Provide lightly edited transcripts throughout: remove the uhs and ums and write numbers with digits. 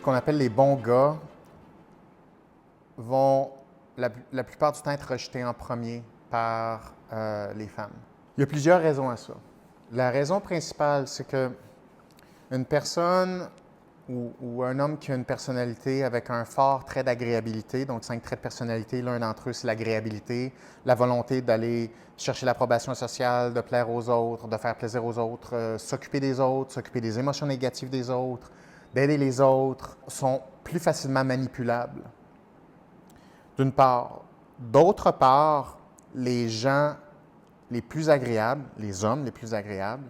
qu'on appelle les bons gars vont la plupart du temps être rejetés en premier par les femmes. Il y a plusieurs raisons à ça. La raison principale, c'est que une personne ou un homme qui a une personnalité avec un fort trait d'agréabilité, donc 5 traits de personnalité, l'un d'entre eux, c'est l'agréabilité, la volonté d'aller chercher l'approbation sociale, de plaire aux autres, de faire plaisir aux autres, s'occuper des autres, s'occuper des émotions négatives des autres, d'aider les autres, sont plus facilement manipulables. D'une part. D'autre part, les gens les plus agréables, les hommes les plus agréables,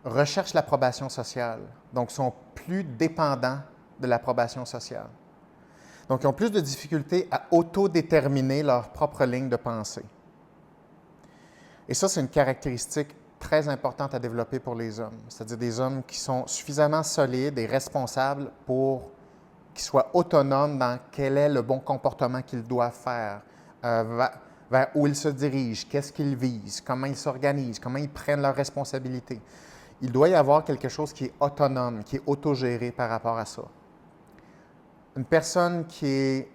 recherchent l'approbation sociale, donc sont plus dépendants de l'approbation sociale. Donc, ils ont plus de difficultés à autodéterminer leur propre ligne de pensée. Et ça, c'est une caractéristique très importante à développer pour les hommes, c'est-à-dire des hommes qui sont suffisamment solides et responsables pour qu'ils soient autonomes dans quel est le bon comportement qu'ils doivent faire, vers où ils se dirigent, qu'est-ce qu'ils visent, comment ils s'organisent, comment ils prennent leurs responsabilités. Il doit y avoir quelque chose qui est autonome, qui est autogéré par rapport à ça. Une personne qui est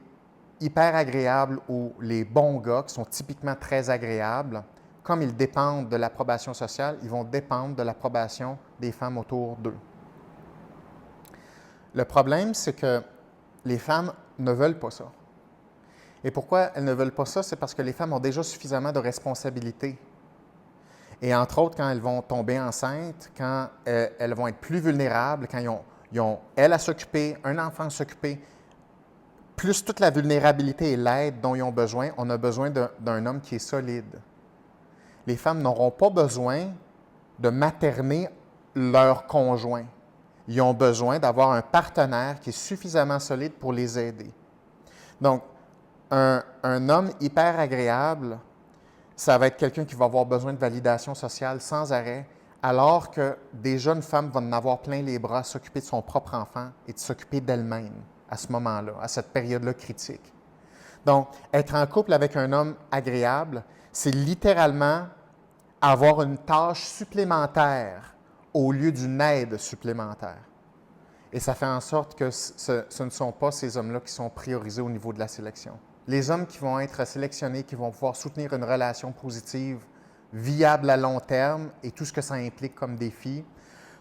hyper agréable ou les bons gars, qui sont typiquement très agréables, comme ils dépendent de l'approbation sociale, ils vont dépendre de l'approbation des femmes autour d'eux. Le problème, c'est que les femmes ne veulent pas ça. Et pourquoi elles ne veulent pas ça? C'est parce que les femmes ont déjà suffisamment de responsabilités. Et entre autres, quand elles vont tomber enceintes, quand elles vont être plus vulnérables, quand ils ont elles à s'occuper, un enfant à s'occuper, plus toute la vulnérabilité et l'aide dont ils ont besoin, on a besoin d'un homme qui est solide. Les femmes n'auront pas besoin de materner leur conjoint. Ils ont besoin d'avoir un partenaire qui est suffisamment solide pour les aider. Donc, un homme hyper agréable, ça va être quelqu'un qui va avoir besoin de validation sociale sans arrêt, alors que des jeunes femmes vont en avoir plein les bras, s'occuper de son propre enfant et de s'occuper d'elle-même à ce moment-là, à cette période-là critique. Donc, être en couple avec un homme agréable, c'est littéralement avoir une tâche supplémentaire au lieu d'une aide supplémentaire. Et ça fait en sorte que ce ne sont pas ces hommes-là qui sont priorisés au niveau de la sélection. Les hommes qui vont être sélectionnés, qui vont pouvoir soutenir une relation positive, viable à long terme et tout ce que ça implique comme défi,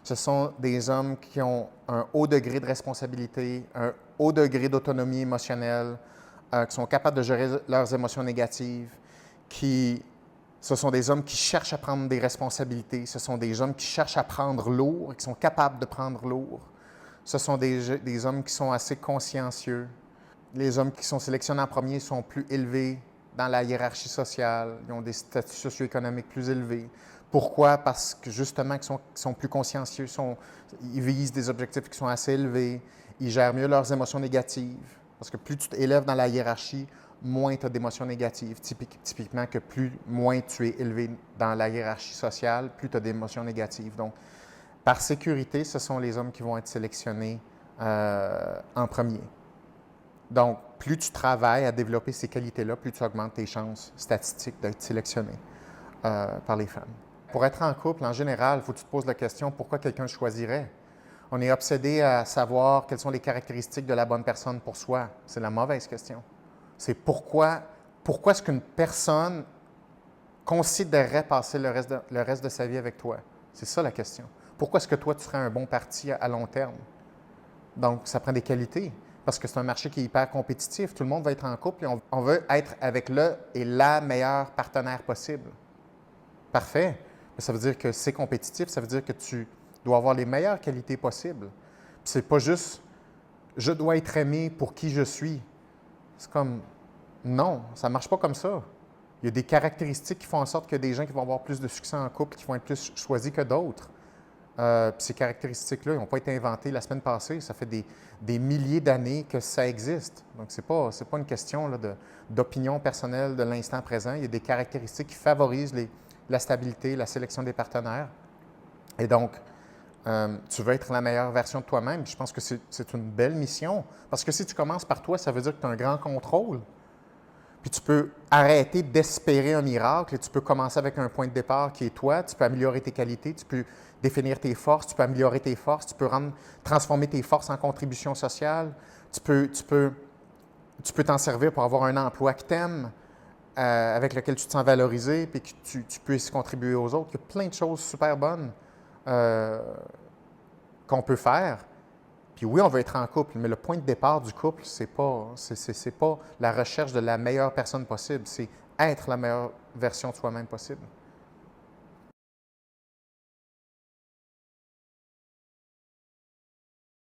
ce sont des hommes qui ont un haut degré de responsabilité, un haut degré d'autonomie émotionnelle, qui sont capables de gérer leurs émotions négatives, ce sont des hommes qui cherchent à prendre des responsabilités, ce sont des hommes qui cherchent à prendre lourd et qui sont capables de prendre lourd. Ce sont des hommes qui sont assez consciencieux. Les hommes qui sont sélectionnés en premier sont plus élevés dans la hiérarchie sociale, ils ont des statuts socio-économiques plus élevés. Pourquoi? Parce que justement, ils sont plus consciencieux, ils visent des objectifs qui sont assez élevés, ils gèrent mieux leurs émotions négatives. Parce que plus tu t'élèves dans la hiérarchie, moins tu as d'émotions négatives. Typiquement, que moins tu es élevé dans la hiérarchie sociale, plus tu as d'émotions négatives. Donc, par sécurité, ce sont les hommes qui vont être sélectionnés en premier. Donc, plus tu travailles à développer ces qualités-là, plus tu augmentes tes chances statistiques d'être sélectionné par les femmes. Pour être en couple, en général, il faut que tu te poses la question pourquoi quelqu'un choisirait. On est obsédé à savoir quelles sont les caractéristiques de la bonne personne pour soi. C'est la mauvaise question. C'est pourquoi est-ce qu'une personne considérerait passer le reste de sa vie avec toi? C'est ça la question. Pourquoi est-ce que toi, tu serais un bon parti à long terme? Donc, ça prend des qualités, parce que c'est un marché qui est hyper compétitif. Tout le monde va être en couple et on veut être avec le et la meilleure partenaire possible. Parfait. Mais ça veut dire que c'est compétitif, ça veut dire que tu dois avoir les meilleures qualités possibles. Puis c'est pas juste « je dois être aimé pour qui je suis ». C'est comme « non, ça ne marche pas comme ça ». Il y a des caractéristiques qui font en sorte que des gens qui vont avoir plus de succès en couple, qui vont être plus choisis que d'autres. Puis ces caractéristiques-là, ils n'ont pas été inventées la semaine passée. Ça fait des milliers d'années que ça existe. Donc, ce n'est pas une question là, d'opinion personnelle de l'instant présent. Il y a des caractéristiques qui favorisent la stabilité, la sélection des partenaires. Et donc, tu veux être la meilleure version de toi-même. Je pense que c'est une belle mission. Parce que si tu commences par toi, ça veut dire que tu as un grand contrôle. Puis tu peux arrêter d'espérer un miracle et tu peux commencer avec un point de départ qui est toi. Tu peux améliorer tes qualités, tu peux définir tes forces, tu peux améliorer tes forces, tu peux transformer tes forces en contribution sociale. Tu peux t'en servir pour avoir un emploi que tu aimes, avec lequel tu te sens valorisé et que tu puisses contribuer aux autres. Il y a plein de choses super bonnes qu'on peut faire. Puis oui, on veut être en couple, mais le point de départ du couple, c'est pas la recherche de la meilleure personne possible, c'est être la meilleure version de soi-même possible.